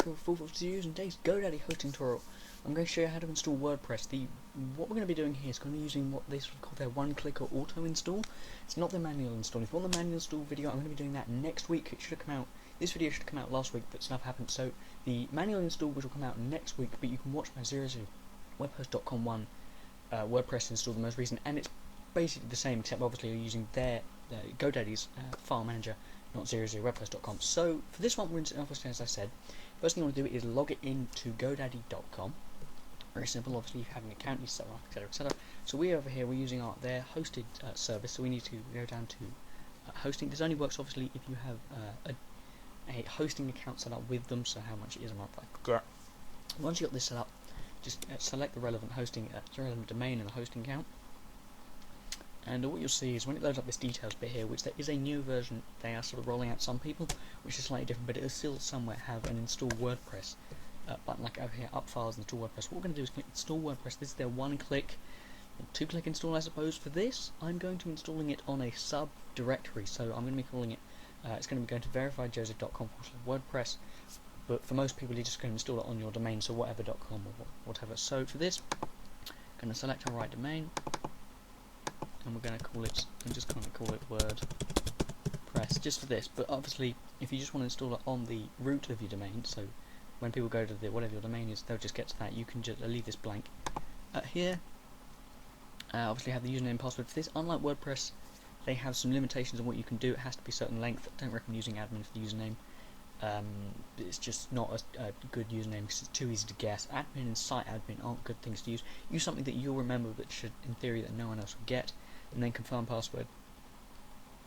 To use in today's Godaddy hosting tutorial, I'm going to show you how to install WordPress. What we're going to be doing here is going to be using what they sort of call their one-click or auto install. It's not the manual install. If you want the manual install video, I'm going to be doing that next week. It should have come out. This video should have come out last week, but stuff happened. So the manual install which will come out next week, but you can watch my wordpress.com one WordPress install, the most recent, and it's basically the same, except obviously you're using their Godaddy's file manager, not wordpress.com. So for this one, we're in, obviously, as I said, first thing you want to do is log it into godaddy.com. Very simple. Obviously, if you have an account, you set up, etc., etc. So we over here, we're using their hosted service. So we need to go down to hosting. This only works obviously if you have a hosting account set up with them. So how much it is a month? Once you got this set up, just select the relevant hosting, relevant domain and the hosting account. And what you'll see is when it loads up this details bit here, which there is a new version they are sort of rolling out some people, which is slightly different, but it'll still somewhere have an install WordPress button, like over here, up files, install WordPress. What we're going to do is click install WordPress. This is their one-click, two-click install, I suppose. For this, I'm going to be installing it on a subdirectory, so I'm going to be calling it, it's going to be going to verifiedjoseph.com/WordPress, but for most people, you're just going to install it on your domain, so whatever.com or whatever. So for this, I'm going to select our right domain, and we're going to call it, I'm just going to call it WordPress just for this. But obviously, if you just want to install it on the root of your domain, so when people go to the whatever your domain is, they'll just get to that. You can just leave this blank. Here, obviously have the username and password for this. Unlike WordPress, they have some limitations on what you can do. It has to be a certain length. I don't recommend using admin for the username. It's just not a good username because it's too easy to guess. Admin and site admin aren't good things to use. Use something that you'll remember, but should, in theory, that no one else will get. And then confirm password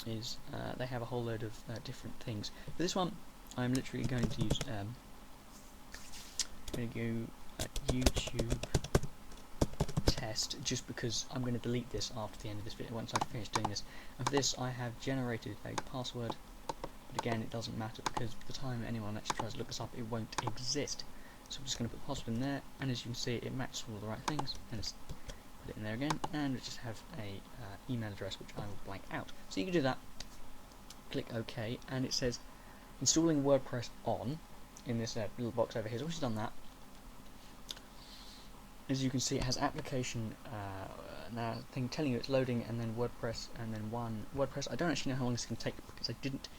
is they have a whole load of different things. For this one, I'm literally going to use YouTube test, just because I'm going to delete this after the end of this video once I've finished doing this. And for this, I have generated a password, but again, it doesn't matter because by the time anyone actually tries to look this up, it won't exist. So I'm just going to put the password in there, and as you can see, it matches all the right things, and it's put it in there again, and we just have a email address which I will blank out. So you can do that, click OK, and it says installing WordPress on in this little box over here. So once you've done that, as you can see, it has application now thing telling you it's loading, and then WordPress, and then one WordPress. I don't actually know how long this can take because I didn't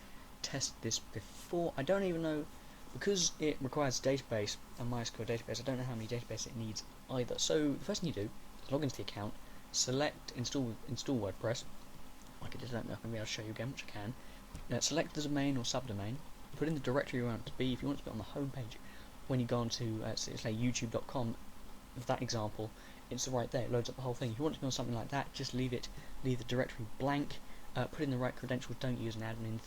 test this before. I don't even know, because it requires a database, a MySQL database. I don't know how many databases it needs either. So the first thing you do, log into the account, select install WordPress, like I did. I don't know if I'm going to be able to show you again, which I can. Now select the domain or subdomain, put in the directory you want it to be. If you want it to be on the home page, when you go on to say youtube.com, of that example, it's right there, it loads up the whole thing. If you want it to be on something like that, just leave the directory blank, put in the right credentials, don't use admin,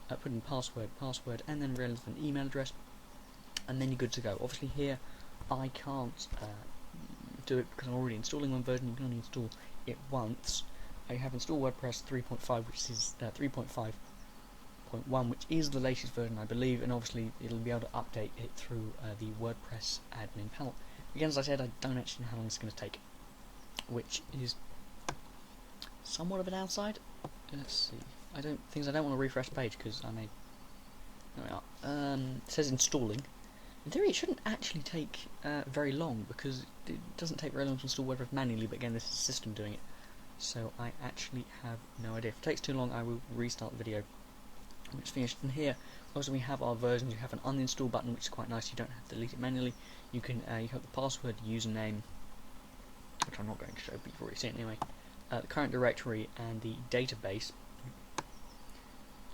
put in password, and then relevant email address, and then you're good to go. Obviously here, I can't do it because I'm already installing one version. You can only install it once. I have installed WordPress 3.5, which is 3.5.1, which is the latest version, I believe, and obviously it'll be able to update it through the WordPress admin panel. Again, as I said, I don't actually know how long it's going to take, which is somewhat of a downside. Let's see. I don't want to refresh the page because I may. There we are. It says installing. In theory, it shouldn't actually take very long because it doesn't take very long to install WordPress manually. But again, this is the system doing it, so I actually have no idea. If it takes too long, I will restart the video when it's finished. And here, obviously, we have our versions. You have an uninstall button, which is quite nice. You don't have to delete it manually. You can you have the password, username, which I'm not going to show, but you've already seen it anyway. The current directory and the database,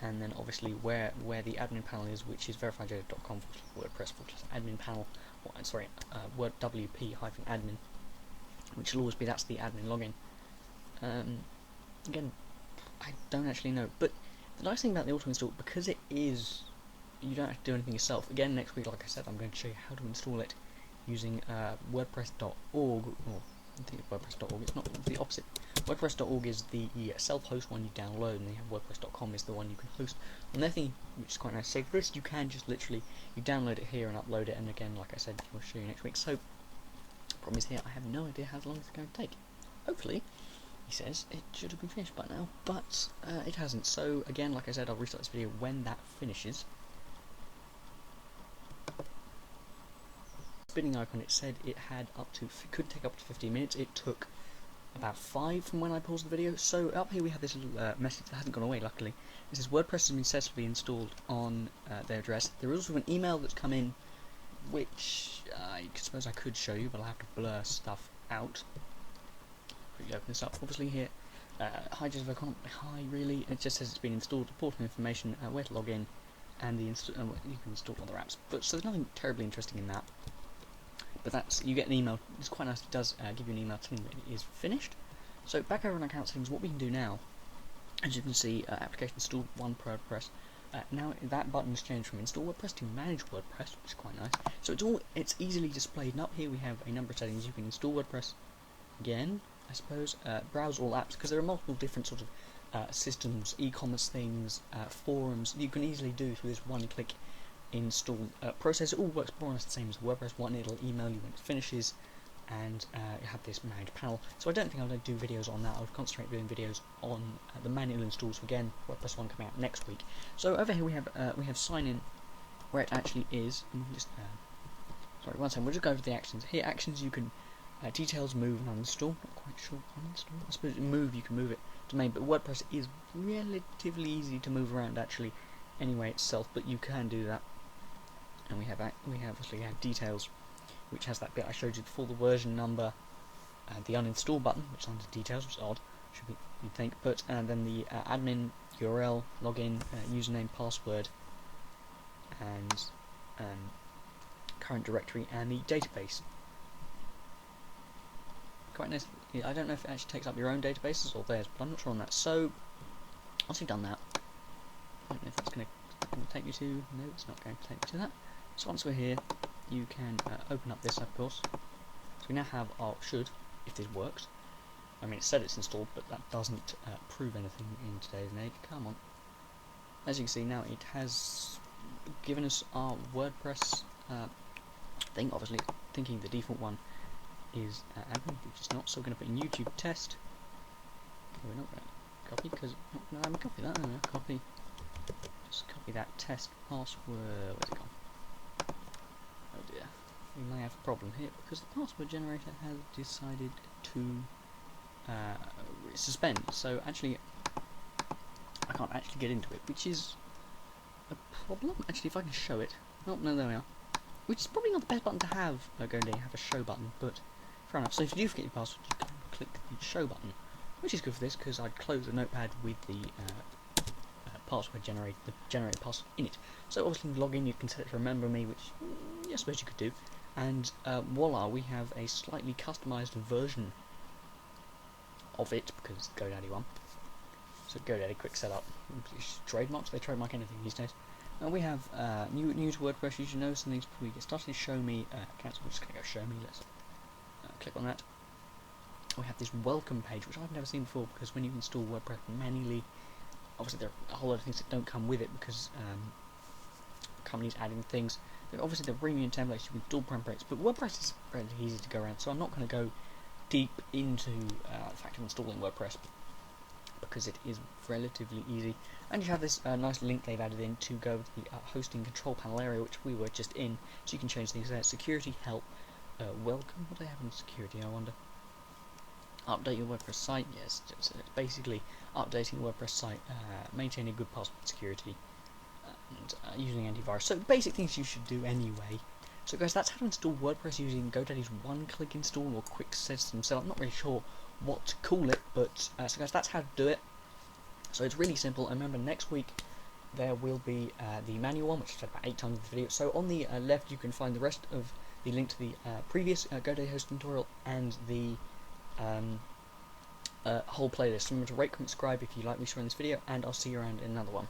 and then obviously where the admin panel is, which is verifiedjoseph.com WordPress admin panel, word WP-admin, which will always be, that's the admin login. Again, I don't actually know, but the nice thing about the auto install, because it is, you don't have to do anything yourself. Again, next week, like I said, I'm going to show you how to install it using WordPress.org, or I think it's WordPress.org, it's not the opposite. WordPress.org is the self-host one you download, and you have WordPress.com is the one you can host on their thing, which is quite nice. So for this, you can just literally, you download it here and upload it, and again, like I said, we'll show you next week. So, problem is here, I have no idea how long it's going to take. Hopefully, he says it should have been finished by now, but it hasn't. So again, like I said, I'll restart this video when that finishes. spinning icon, it said it had could take up to 15 minutes. It took about 5 from when I paused the video. So up here we have this little message that hasn't gone away, luckily. It says WordPress has been successfully installed on their address. There is also an email that's come in, which I suppose I could show you, but I'll have to blur stuff out. Quickly open this up. Obviously here, hi Joseph, hi really. It just says it's been installed. Important information, where to log in, and you can install other apps. But so there's nothing terribly interesting in that. But that's, you get an email. It's quite nice. It does give you an email telling you it is finished. So back over on account settings, what we can do now, as you can see, application installed, one WordPress. Now that button has changed from install WordPress to manage WordPress, which is quite nice. So it's easily displayed. And up here we have a number of settings. You can install WordPress again, I suppose. Browse all apps, because there are multiple different sort of systems, e-commerce things, forums. You can easily do through this one-click install process. It all works more or less the same as WordPress one. It'll email you when it finishes, and you have this manage panel. So I don't think I'll do videos on that. I'll concentrate doing videos on the manual installs. So again, WordPress one coming out next week. So over here we have sign in, where it actually is. And we'll just sorry, one second. We'll just go over the actions. Here, actions, you can details, move, and uninstall. Not quite sure uninstall. I suppose move, you can move it to main, but WordPress is relatively easy to move around actually anyway itself, but you can do that. And we obviously have details, which has that bit I showed you before, the version number, the uninstall button, which is under details, which is odd, should be, you'd think, but and then the admin URL, login, username, password, and current directory, and the database. Quite nice. I don't know if it actually takes up your own databases or theirs, but I'm not sure on that. So once you've done that, I don't know if that's going to take you to. No, it's not going to take you to that. So once we're here, you can open up this, of course. So we now have our if this works. I mean, it said it's installed, but that doesn't prove anything in today's age. Come on. As you can see now, it has given us our WordPress thing. Obviously, thinking the default one is admin, which is not. So we're going to put in YouTube test. Okay, we're not going to copy because no, I'm copy that. Copy. Just copy that test password. Where's it gone? Oh dear. We may have a problem here because the password generator has decided to suspend. So actually, I can't actually get into it, which is a problem. Actually, if I can show it. Oh no, there we are. Which is probably not the best button to have. Godaddy have a show button, but fair enough. So if you do forget your password, you can click the show button, which is good for this because I'd close the notepad with the password generated password in it. So obviously, log in. You can set it to remember me, which I suppose you could do. And voila, we have a slightly customized version of it because it's Godaddy one. So Godaddy quick setup. Trademarks, they trademark anything these days. And we have new to WordPress. You should know some things before we get started. Show me cancel. We're just gonna go show me. Let's click on that. We have this welcome page, which I've never seen before because when you install WordPress manually, obviously there are a whole lot of things that don't come with it because companies adding things. Obviously the premium templates you can install templates, but WordPress is relatively easy to go around. So I'm not going to go deep into the fact of installing WordPress because it is relatively easy. And you have this nice link they've added in to go to the hosting control panel area, which we were just in, so you can change things there. Security, help, welcome. What do they have in security, I wonder? Update your WordPress site. Yes, it's basically updating the WordPress site, maintaining good password security, and using antivirus. So basic things you should do anyway. So guys, that's how to install WordPress using Godaddy's one-click install or quick system setup. I'm not really sure what to call it, but so guys, that's how to do it. So it's really simple. And remember, next week there will be the manual one, which I've said about 8 times in the video. So on the left, you can find the rest of the link to the previous Godaddy hosting tutorial and the whole playlist. Remember to rate, comment, subscribe if you like me showing this video, and I'll see you around in another one.